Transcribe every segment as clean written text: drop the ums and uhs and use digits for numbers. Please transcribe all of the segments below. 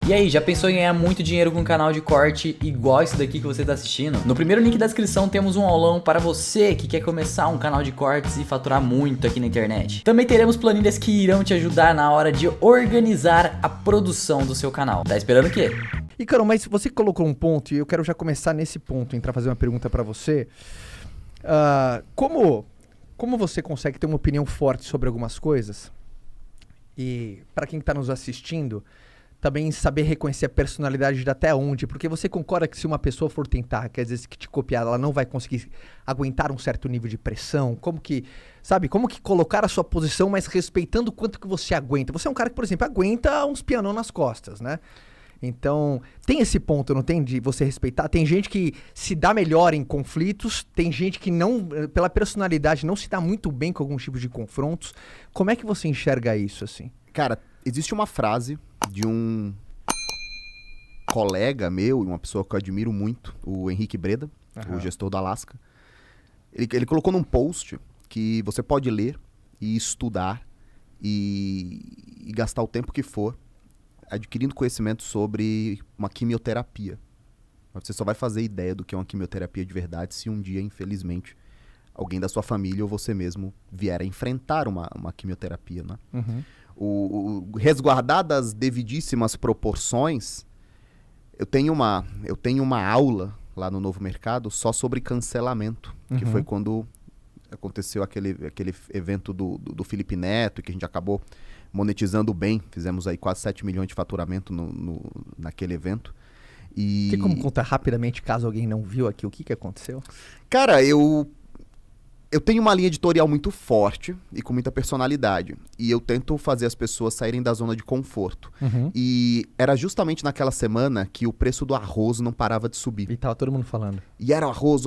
E aí, já pensou em ganhar muito dinheiro com um canal de corte igual esse daqui que você tá assistindo? No primeiro link da descrição temos um aulão para você que quer começar um canal de cortes e faturar muito aqui na internet. Também teremos planilhas que irão te ajudar na hora de organizar a produção do seu canal. Tá esperando o quê? E, Carol, mas você colocou um ponto, e eu quero já começar nesse ponto, entrar fazer uma pergunta pra você. Como você consegue ter uma opinião forte sobre algumas coisas? E pra quem tá nos assistindo, também saber reconhecer a personalidade de até onde, porque você concorda que se uma pessoa for tentar, quer dizer, que te copiar, ela não vai conseguir aguentar um certo nível de pressão? Como que colocar a sua posição, mas respeitando o quanto que você aguenta? Você é um cara que, por exemplo, aguenta uns pianão nas costas, né? Então, tem esse ponto, não tem? De você respeitar. Tem gente que se dá melhor em conflitos, tem gente que não, pela personalidade, não se dá muito bem com alguns tipos de confrontos. Como é que você enxerga isso, assim? Cara, existe uma frase de um colega meu, uma pessoa que eu admiro muito, o Henrique Breda, o gestor da Alaska. Ele colocou num post que você pode ler e estudar e gastar o tempo que for adquirindo conhecimento sobre uma quimioterapia. Você só vai fazer ideia do que é uma quimioterapia de verdade se um dia, infelizmente, alguém da sua família ou você mesmo vier a enfrentar uma quimioterapia, né? O resguardar das devidíssimas proporções, eu tenho uma aula lá no Novo Mercado só sobre cancelamento, que foi quando aconteceu aquele evento do Felipe Neto, que a gente acabou monetizando bem, fizemos aí quase 7 milhões de faturamento naquele evento. E... Tem como contar rapidamente, caso alguém não viu aqui, o que aconteceu? Cara, eu tenho uma linha editorial muito forte e com muita personalidade. E eu tento fazer as pessoas saírem da zona de conforto. E era justamente naquela semana que o preço do arroz não parava de subir. E tava todo mundo falando. E era o arroz.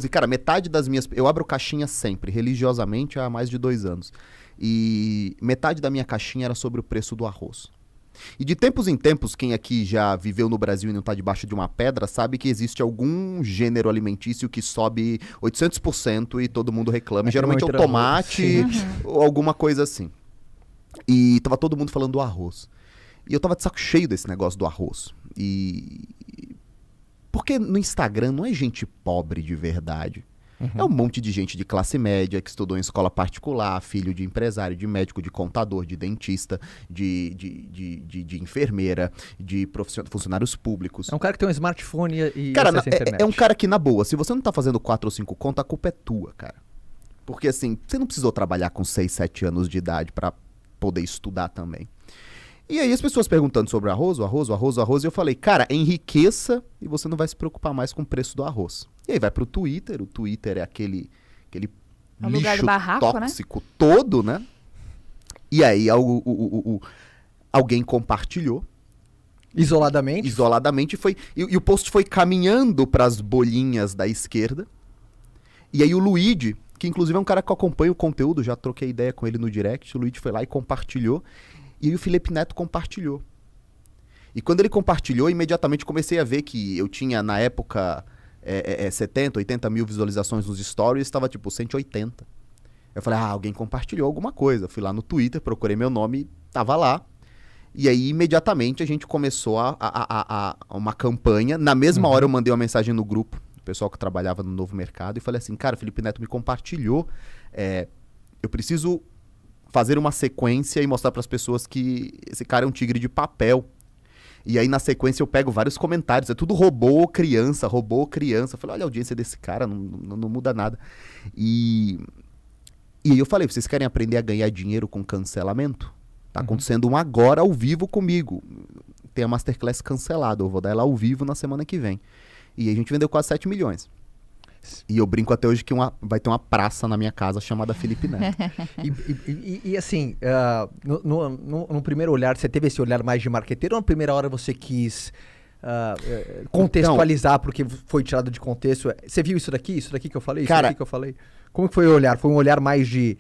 E, cara, metade das minhas... Eu abro caixinha sempre, religiosamente, há mais de 2 anos. E metade da minha caixinha era sobre o preço do arroz. E de tempos em tempos, quem aqui já viveu no Brasil e não está debaixo de uma pedra, sabe que existe algum gênero alimentício que sobe 800% e todo mundo reclama. Geralmente é o tomate ou alguma coisa assim. E tava todo mundo falando do arroz. E eu tava de saco cheio desse negócio do arroz. Porque no Instagram não é gente pobre de verdade. É um monte de gente de classe média que estudou em escola particular, filho de empresário, de médico, de contador, de dentista, de enfermeira, de funcionários públicos. É um cara que tem um smartphone e cara, acessa a internet. É um cara que, na boa, se você não tá fazendo 4 ou 5 contas, a culpa é tua, cara. Porque assim, você não precisou trabalhar com 6, 7 anos de idade pra poder estudar também. E aí as pessoas perguntando sobre arroz, e eu falei, cara, enriqueça e você não vai se preocupar mais com o preço do arroz. E aí vai pro Twitter, o Twitter é aquele é lugar lixo do barraco, tóxico, né? Todo, né? E aí alguém compartilhou. Isoladamente? Isoladamente. E o post foi caminhando pras bolinhas da esquerda. E aí o Luigi, que inclusive é um cara que acompanha o conteúdo, já troquei ideia com ele no direct, o Luigi foi lá e compartilhou. E aí o Felipe Neto compartilhou. E quando ele compartilhou, imediatamente comecei a ver que eu tinha, na época, 70, 80 mil visualizações nos stories, estava tipo 180. Eu falei, alguém compartilhou alguma coisa. Fui lá no Twitter, procurei meu nome, tava lá. E aí, imediatamente, a gente começou uma campanha. Na mesma hora, eu mandei uma mensagem no grupo, do pessoal que trabalhava no Novo Mercado, e falei assim, cara, o Felipe Neto me compartilhou. Eu preciso fazer uma sequência e mostrar para as pessoas que esse cara é um tigre de papel. E aí, na sequência, eu pego vários comentários. É tudo robô, criança. Eu falei, olha a audiência desse cara, não muda nada. E aí eu falei, vocês querem aprender a ganhar dinheiro com cancelamento? Tá acontecendo um agora ao vivo comigo. Tem a Masterclass cancelada. Eu vou dar ela ao vivo na semana que vem. E a gente vendeu quase 7 milhões. E eu brinco até hoje que vai ter uma praça na minha casa chamada Felipe Neto. E assim, no primeiro olhar, você teve esse olhar mais de marqueteiro ou na primeira hora você quis contextualizar porque foi tirado de contexto? Você viu isso daqui que eu falei? Cara, isso daqui que eu falei? Como que foi o olhar? Foi um olhar mais de...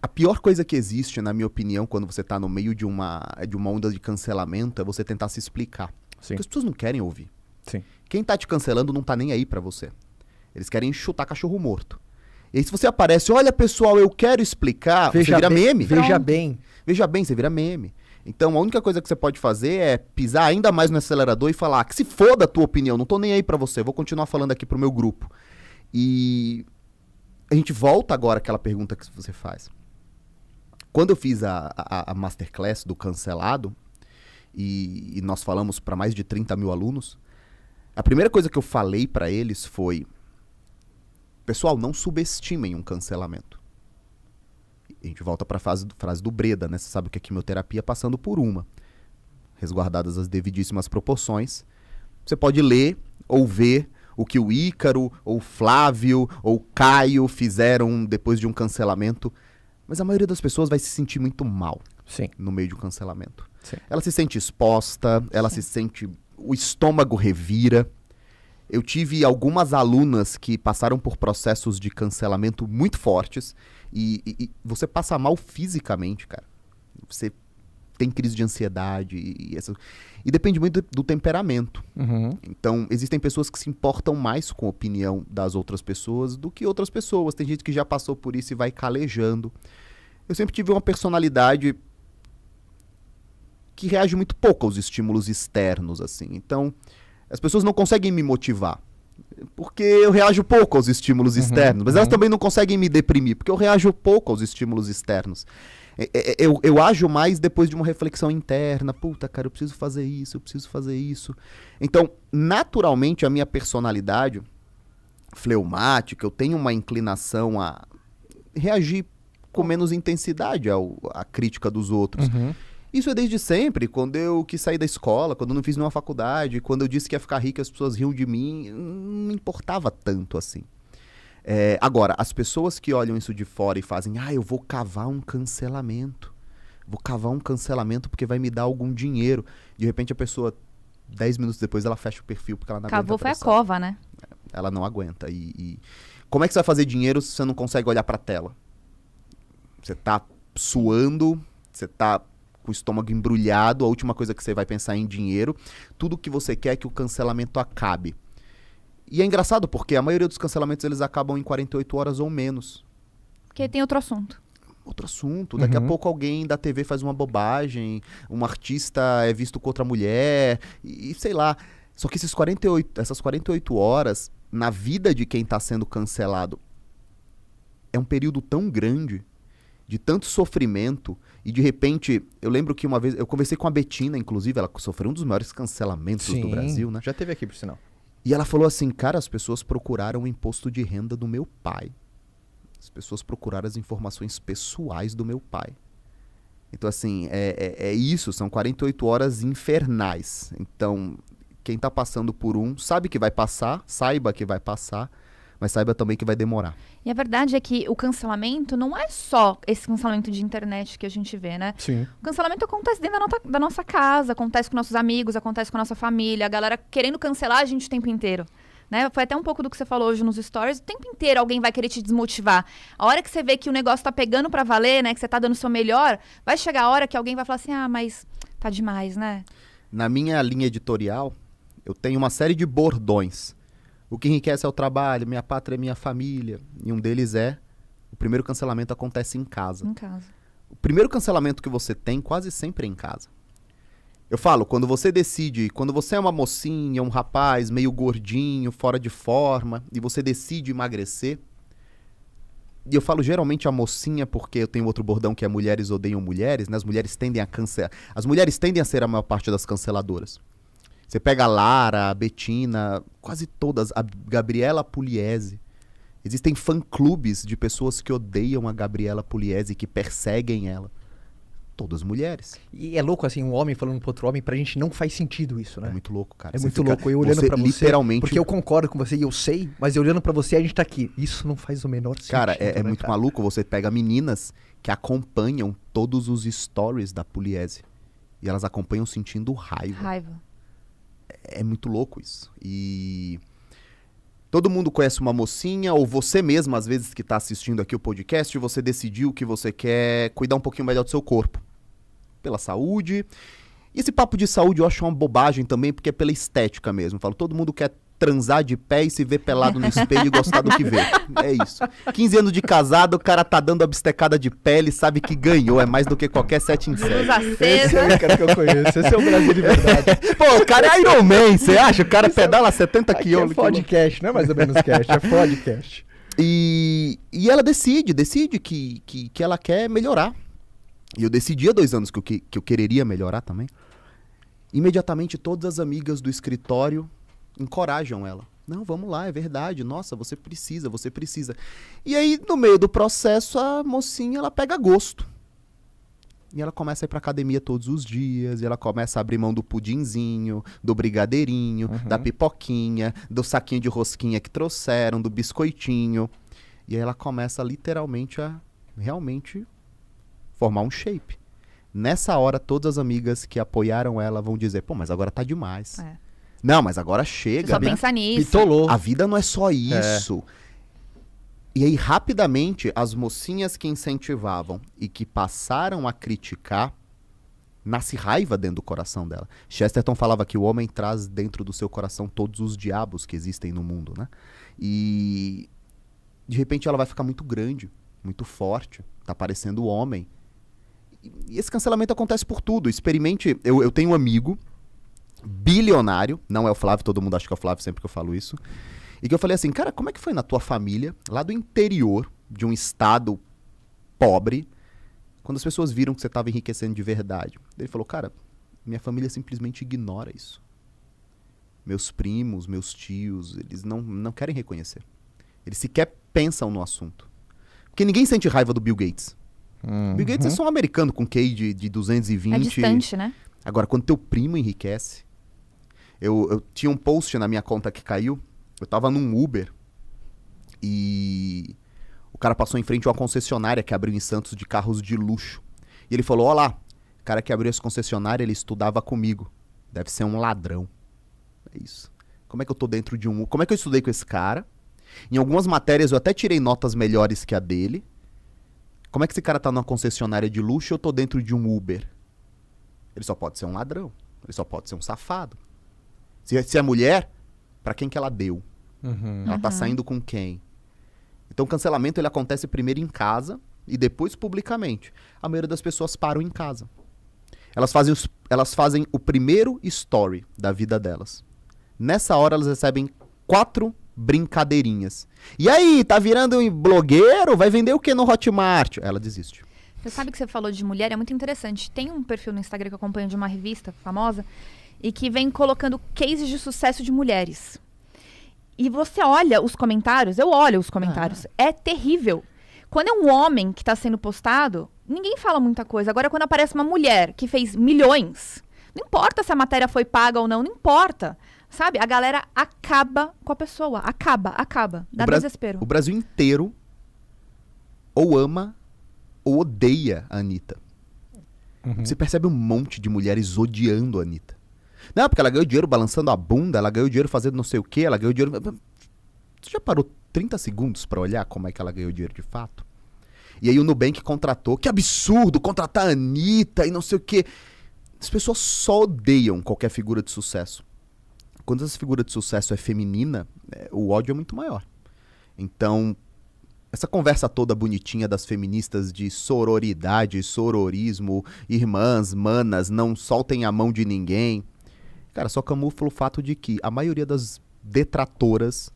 A pior coisa que existe, na minha opinião, quando você tá no meio de uma onda de cancelamento, é você tentar se explicar. Sim. Porque as pessoas não querem ouvir. Sim. Quem tá te cancelando não tá nem aí pra você. Eles querem chutar cachorro morto. E aí se você aparece, olha pessoal, eu quero explicar, você vira meme. Veja bem. Veja bem, você vira meme. Então, a única coisa que você pode fazer é pisar ainda mais no acelerador e falar que se foda a tua opinião, não tô nem aí pra você, vou continuar falando aqui pro meu grupo. E a gente volta agora àquela pergunta que você faz. Quando eu fiz a Masterclass do cancelado, e nós falamos para mais de 30 mil alunos, a primeira coisa que eu falei para eles foi: pessoal, não subestimem um cancelamento. E a gente volta para a frase do Breda, né? Você sabe que a quimioterapia passando por uma. Resguardadas as devidíssimas proporções, você pode ler ou ver o que o Ícaro, ou o Flávio, ou o Caio fizeram depois de um cancelamento. Mas a maioria das pessoas vai se sentir muito mal no meio de um cancelamento. Sim. Ela se sente exposta, ela se sente... O estômago revira. Eu tive algumas alunas que passaram por processos de cancelamento muito fortes e você passa mal fisicamente, cara. Você tem crise de ansiedade e depende muito do temperamento. Uhum. Então, existem pessoas que se importam mais com a opinião das outras pessoas do que outras pessoas. Tem gente que já passou por isso e vai calejando. Eu sempre tive uma personalidade que reage muito pouco aos estímulos externos, assim. Então, as pessoas não conseguem me motivar, porque eu reajo pouco aos estímulos externos. Mas elas também não conseguem me deprimir, porque eu reajo pouco aos estímulos externos. Eu ajo mais depois de uma reflexão interna. Puta, cara, eu preciso fazer isso, eu preciso fazer isso. Então, naturalmente, a minha personalidade fleumática, eu tenho uma inclinação a reagir com menos intensidade à crítica dos outros. Uhum. Isso é desde sempre. Quando eu quis sair da escola, quando eu não fiz nenhuma faculdade, quando eu disse que ia ficar rico e as pessoas riam de mim, não importava tanto assim. Agora, as pessoas que olham isso de fora e fazem, eu vou cavar um cancelamento. Vou cavar um cancelamento porque vai me dar algum dinheiro. De repente a pessoa, 10 minutos depois, ela fecha o perfil porque ela não aguenta. Cavou foi a cova, né? Ela não aguenta. E como é que você vai fazer dinheiro se você não consegue olhar pra tela? Você tá suando, você tá com o estômago embrulhado, a última coisa que você vai pensar é em dinheiro. Tudo que você quer é que o cancelamento acabe. E é engraçado porque a maioria dos cancelamentos eles acabam em 48 horas ou menos. Porque tem outro assunto. Outro assunto. Daqui a pouco alguém da TV faz uma bobagem, um artista é visto com outra mulher, e sei lá. Só que essas 48 horas, na vida de quem está sendo cancelado, é um período tão grande, de tanto sofrimento, e de repente, eu lembro que uma vez, eu conversei com a Betina, inclusive, ela sofreu um dos maiores cancelamentos do Brasil, né? Já teve aqui, por sinal. E ela falou assim, cara, as pessoas procuraram o imposto de renda do meu pai. As pessoas procuraram as informações pessoais do meu pai. Então, assim, é isso, são 48 horas infernais. Então, quem tá passando por sabe que vai passar, saiba que vai passar, mas saiba também que vai demorar. E a verdade é que o cancelamento não é só esse cancelamento de internet que a gente vê, né? Sim. O cancelamento acontece dentro da nossa casa, acontece com nossos amigos, acontece com a nossa família, a galera querendo cancelar a gente o tempo inteiro. Né? Foi até um pouco do que você falou hoje nos stories. O tempo inteiro alguém vai querer te desmotivar. A hora que você vê que o negócio tá pegando pra valer, né? Que você tá dando o seu melhor, vai chegar a hora que alguém vai falar assim, mas tá demais, né? Na minha linha editorial, eu tenho uma série de bordões. O que enriquece é o trabalho, minha pátria é minha família. E um deles o primeiro cancelamento acontece em casa. Em casa. O primeiro cancelamento que você tem quase sempre é em casa. Eu falo, quando você é uma mocinha, um rapaz meio gordinho, fora de forma, e você decide emagrecer, e eu falo geralmente a mocinha porque eu tenho outro bordão que é mulheres odeiam mulheres, né? As mulheres tendem a ser a maior parte das canceladoras. Você pega a Lara, a Betina, quase todas, a Gabriela Pugliese. Existem fã-clubes de pessoas que odeiam a Gabriela Pugliese, que perseguem ela. Todas mulheres. E é louco, assim, um homem falando pro outro homem, pra gente não faz sentido isso, né? É muito louco, cara. É muito louco. Eu olhando pra você, literalmente... porque eu concordo com você e eu sei, mas eu olhando pra você, a gente tá aqui. Isso não faz o menor sentido. Cara, é né, muito cara? maluco. Você pega meninas que acompanham todos os stories da Pugliese. E elas acompanham sentindo raiva. É muito louco isso. E todo mundo conhece uma mocinha, ou você mesmo, às vezes, que tá assistindo aqui o podcast, você decidiu que você quer cuidar um pouquinho melhor do seu corpo. Pela saúde. E esse papo de saúde eu acho uma bobagem também, porque é pela estética mesmo. Eu falo, todo mundo quer transar de pé e se ver pelado no espelho e gostar do que vê. É isso. 15 anos de casado, o cara tá dando a bistecada de pé, ele sabe que ganhou. É mais do que qualquer 7 em 7. Luz Esse é acesa. o cara que eu conheço. Esse é o Brasil de verdade. Pô, o cara é Iron Man, você acha? O cara pedala 70 Aqui é quilômetros. podcast, não é mais ou menos cast, é podcast. E ela decide que ela quer melhorar. E eu decidi há 2 anos que eu quereria melhorar também. Imediatamente todas as amigas do escritório encorajam ela. Não, vamos lá, é verdade. Nossa, você precisa, você precisa. E aí, no meio do processo, a mocinha, ela pega gosto. E ela começa a ir pra academia todos os dias, e ela começa a abrir mão do pudinzinho, do brigadeirinho, da pipoquinha, do saquinho de rosquinha que trouxeram, do biscoitinho. E aí ela começa literalmente a realmente formar um shape. Nessa hora, todas as amigas que apoiaram ela vão dizer, pô, mas agora tá demais. É. Não, mas agora Você chega, só né? pensa nisso. Pitolou. A vida não é só isso. E aí, rapidamente, as mocinhas que incentivavam e que passaram a criticar, nasce raiva dentro do coração dela. Chesterton falava que o homem traz dentro do seu coração todos os diabos que existem no mundo, né? E de repente ela vai ficar muito grande, muito forte, tá parecendo homem. E esse cancelamento acontece por tudo. Experimente, eu tenho um amigo bilionário, não é o Flávio, todo mundo acha que é o Flávio sempre que eu falo isso, e que eu falei assim, cara, como é que foi na tua família, lá do interior, de um estado pobre, quando as pessoas viram que você estava enriquecendo de verdade? Ele falou, cara, minha família simplesmente ignora isso. Meus primos, meus tios, eles não querem reconhecer. Eles sequer pensam no assunto. Porque ninguém sente raiva do Bill Gates. Bill Gates é só um americano com QI de 220. É distante, né? Agora, quando teu primo enriquece... Eu tinha um post na minha conta que caiu. Eu tava num Uber e o cara passou em frente a uma concessionária que abriu em Santos de carros de luxo. E ele falou, ó lá, o cara que abriu essa concessionária, ele estudava comigo. Deve ser um ladrão. É isso. Como é que eu tô dentro de um... Como é que eu estudei com esse cara? Em algumas matérias eu até tirei notas melhores que a dele. Como é que esse cara tá numa concessionária de luxo e eu tô dentro de um Uber? Ele só pode ser um ladrão. Ele só pode ser um safado. Se é mulher, pra quem que ela deu? Ela tá saindo com quem? Então o cancelamento ele acontece primeiro em casa e depois publicamente. A maioria das pessoas param em casa. Elas fazem o primeiro story da vida delas. Nessa hora elas recebem 4 brincadeirinhas. E aí, tá virando um blogueiro? Vai vender o que no Hotmart? Ela desiste. Você sabe que você falou de mulher, é muito interessante. Tem um perfil no Instagram que eu acompanho de uma revista famosa e que vem colocando cases de sucesso de mulheres. E você olha os comentários, eu olho os comentários, é terrível. Quando é um homem que está sendo postado, ninguém fala muita coisa. Agora, quando aparece uma mulher que fez milhões, não importa se a matéria foi paga ou não, não importa. Sabe? A galera acaba com a pessoa. Acaba. Dá desespero. O Brasil inteiro ou ama ou odeia a Anitta. Você percebe um monte de mulheres odiando a Anitta. Não, porque ela ganhou dinheiro balançando a bunda, ela ganhou dinheiro fazendo não sei o quê, ela ganhou dinheiro... Você já parou 30 segundos pra olhar como é que ela ganhou dinheiro de fato? E aí o Nubank contratou, que absurdo, contratar a Anitta e não sei o quê. As pessoas só odeiam qualquer figura de sucesso. Quando essa figura de sucesso é feminina, o ódio é muito maior. Então, essa conversa toda bonitinha das feministas de sororidade, sororismo, irmãs, manas, não soltem a mão de ninguém... Cara, só camufla o fato de que a maioria das detratoras,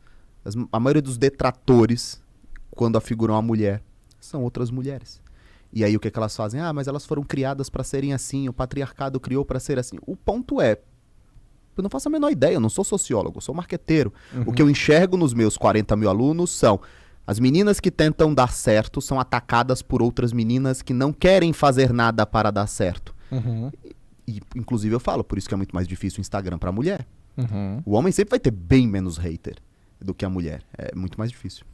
a maioria dos detratores, quando afiguram a mulher, são outras mulheres. E aí o que elas fazem? Ah, mas elas foram criadas para serem assim, o patriarcado criou para ser assim. O ponto é, eu não faço a menor ideia, eu não sou sociólogo, eu sou marqueteiro. O que eu enxergo nos meus 40 mil alunos são as meninas que tentam dar certo são atacadas por outras meninas que não querem fazer nada para dar certo. E, inclusive eu falo, por isso que é muito mais difícil o Instagram pra mulher. O homem sempre vai ter bem menos hater do que a mulher. É muito mais difícil.